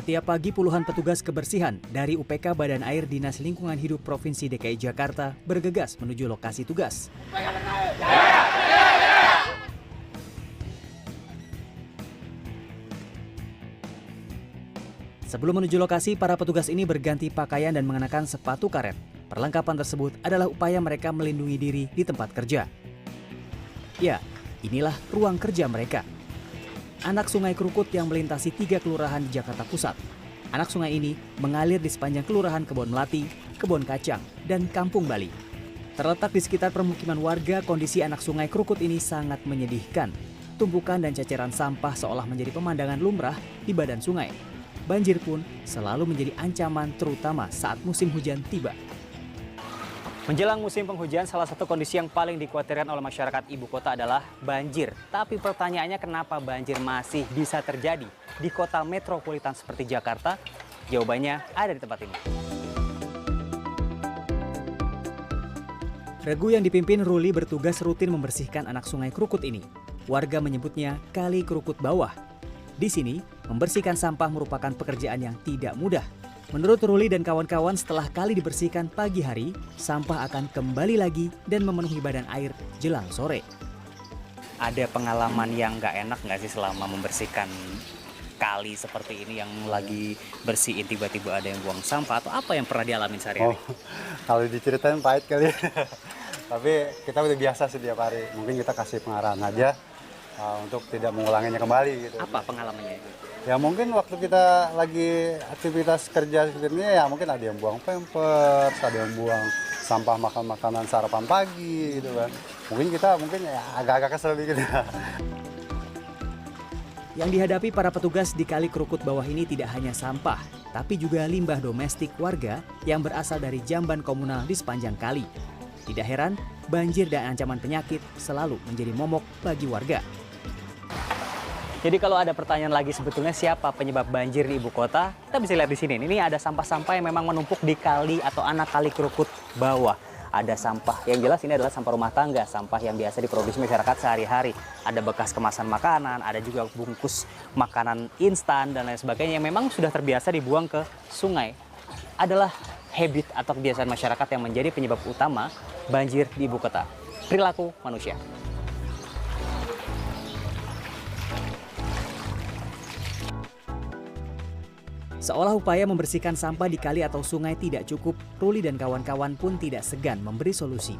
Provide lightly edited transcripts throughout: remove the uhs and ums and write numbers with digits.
Setiap pagi puluhan petugas kebersihan dari UPK Badan Air Dinas Lingkungan Hidup Provinsi DKI Jakarta bergegas menuju lokasi tugas. Sebelum menuju lokasi, para petugas ini berganti pakaian dan mengenakan sepatu karet. Perlengkapan tersebut adalah upaya mereka melindungi diri di tempat kerja. Ya, inilah ruang kerja mereka. Anak Sungai Krukut yang melintasi 3 kelurahan di Jakarta Pusat. Anak sungai ini mengalir di sepanjang Kelurahan Kebon Melati, Kebon Kacang, dan Kampung Bali. Terletak di sekitar permukiman warga, kondisi anak Sungai Krukut ini sangat menyedihkan. Tumpukan dan ceceran sampah seolah menjadi pemandangan lumrah di badan sungai. Banjir pun selalu menjadi ancaman terutama saat musim hujan tiba. Menjelang musim penghujan, salah satu kondisi yang paling dikhawatirkan oleh masyarakat ibu kota adalah banjir. Tapi pertanyaannya, kenapa banjir masih bisa terjadi di kota metropolitan seperti Jakarta? Jawabannya ada di tempat ini. Regu yang dipimpin Ruli bertugas rutin membersihkan anak Sungai Krukut ini. Warga menyebutnya Kali Krukut Bawah. Di sini, membersihkan sampah merupakan pekerjaan yang tidak mudah. Menurut Ruli dan kawan-kawan, setelah kali dibersihkan pagi hari, sampah akan kembali lagi dan memenuhi badan air jelang sore. Ada pengalaman yang nggak enak nggak sih selama membersihkan kali seperti ini yang lagi bersihin tiba-tiba ada yang buang sampah atau apa yang pernah dialami sehari-hari? Kalau diceritain pahit kali. Tapi kita udah biasa setiap hari. Mungkin kita kasih pengarahan aja untuk tidak mengulanginya kembali gitu. Apa pengalamannya itu? Ya mungkin waktu kita lagi aktivitas kerja seperti ini ya mungkin ada yang buang pampers, ada yang buang sampah makanan sarapan pagi gitu kan. Mungkin kita ya agak-agak kesel gitu. Yang dihadapi para petugas di Kali Krukut Bawah ini tidak hanya sampah, tapi juga limbah domestik warga yang berasal dari jamban komunal di sepanjang kali. Tidak heran, banjir dan ancaman penyakit selalu menjadi momok bagi warga. Jadi kalau ada pertanyaan lagi sebetulnya siapa penyebab banjir di ibu kota, kita bisa lihat di sini. Ini ada sampah-sampah yang memang menumpuk di kali atau anak Kali Krukut Bawah. Ada sampah, yang jelas ini adalah sampah rumah tangga, sampah yang biasa diproduksi masyarakat sehari-hari. Ada bekas kemasan makanan, ada juga bungkus makanan instan dan lain sebagainya yang memang sudah terbiasa dibuang ke sungai. Adalah habit atau kebiasaan masyarakat yang menjadi penyebab utama banjir di ibu kota. Perilaku manusia. Seolah upaya membersihkan sampah di kali atau sungai tidak cukup, Ruli dan kawan-kawan pun tidak segan memberi solusi.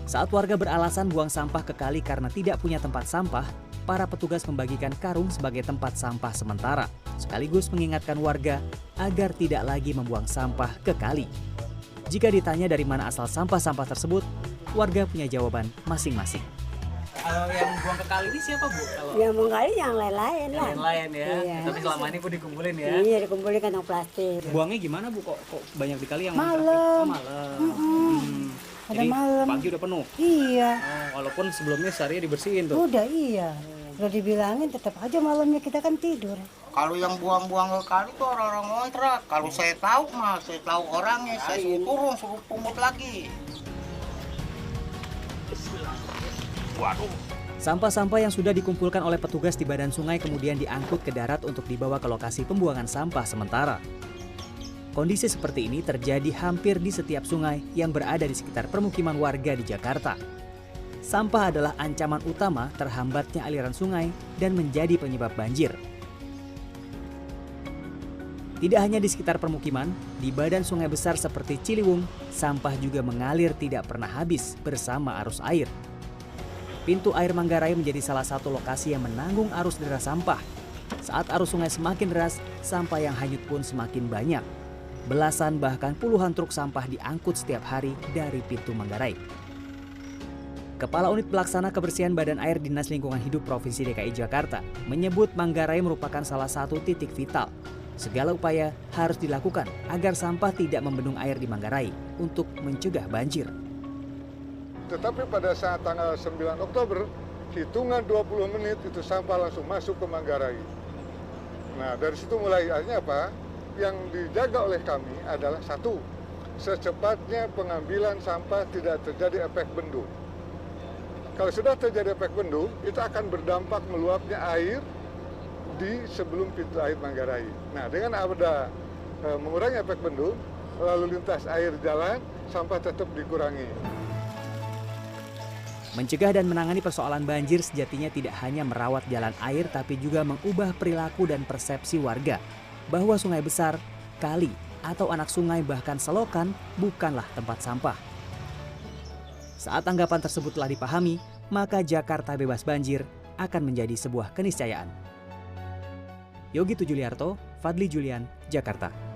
Saat warga beralasan buang sampah ke kali karena tidak punya tempat sampah, para petugas membagikan karung sebagai tempat sampah sementara, sekaligus mengingatkan warga agar tidak lagi membuang sampah ke kali. Jika ditanya dari mana asal sampah-sampah tersebut, warga punya jawaban masing-masing. Kalau yang buang ke kali ini siapa, Bu? Yang buang kali yang lain-lain lah. Yang lain ya. Iya. Tapi selama ini Bu dikumpulin ya. Iya, dikumpulin kantong plastik. Buangnya gimana, Bu? Kok banyak di kali yang malam? Malam. Ada Jadi malam. pagi udah penuh. Iya. Walaupun sebelumnya sehari dibersihin tuh. Udah iya. Udah dibilangin tetap aja malamnya kita kan tidur. Kalau yang buang-buang ke kali itu orang-orang ngontrak. Kalau saya tahu saya tahu orangnya, saya suruh turun, suruh pungut lagi. Waduh. Sampah-sampah yang sudah dikumpulkan oleh petugas di badan sungai kemudian diangkut ke darat untuk dibawa ke lokasi pembuangan sampah sementara. Kondisi seperti ini terjadi hampir di setiap sungai yang berada di sekitar permukiman warga di Jakarta. Sampah adalah ancaman utama terhambatnya aliran sungai dan menjadi penyebab banjir. Tidak hanya di sekitar permukiman, di badan sungai besar seperti Ciliwung, sampah juga mengalir tidak pernah habis bersama arus air. Pintu air Manggarai menjadi salah satu lokasi yang menanggung arus deras sampah. Saat arus sungai semakin deras, sampah yang hanyut pun semakin banyak. Belasan bahkan puluhan truk sampah diangkut setiap hari dari pintu Manggarai. Kepala Unit Pelaksana Kebersihan Badan Air Dinas Lingkungan Hidup Provinsi DKI Jakarta menyebut Manggarai merupakan salah satu titik vital. Segala upaya harus dilakukan agar sampah tidak membendung air di Manggarai untuk mencegah banjir. Tetapi pada saat tanggal 9 Oktober, hitungan 20 menit itu sampah langsung masuk ke Manggarai. Nah, dari situ mulai akhirnya apa? Yang dijaga oleh kami adalah satu, secepatnya pengambilan sampah tidak terjadi efek bendung. Kalau sudah terjadi efek bendung, itu akan berdampak meluapnya air di sebelum pintu air Manggarai. Nah, dengan ada mengurangi efek bendung, lalu lintas air jalan, sampah tetap dikurangi. Mencegah dan menangani persoalan banjir sejatinya tidak hanya merawat jalan air, tapi juga mengubah perilaku dan persepsi warga bahwa sungai besar, kali, atau anak sungai bahkan selokan bukanlah tempat sampah. Saat anggapan tersebut telah dipahami, maka Jakarta bebas banjir akan menjadi sebuah keniscayaan. Yogi Tujuliarto, Fadli Julian, Jakarta.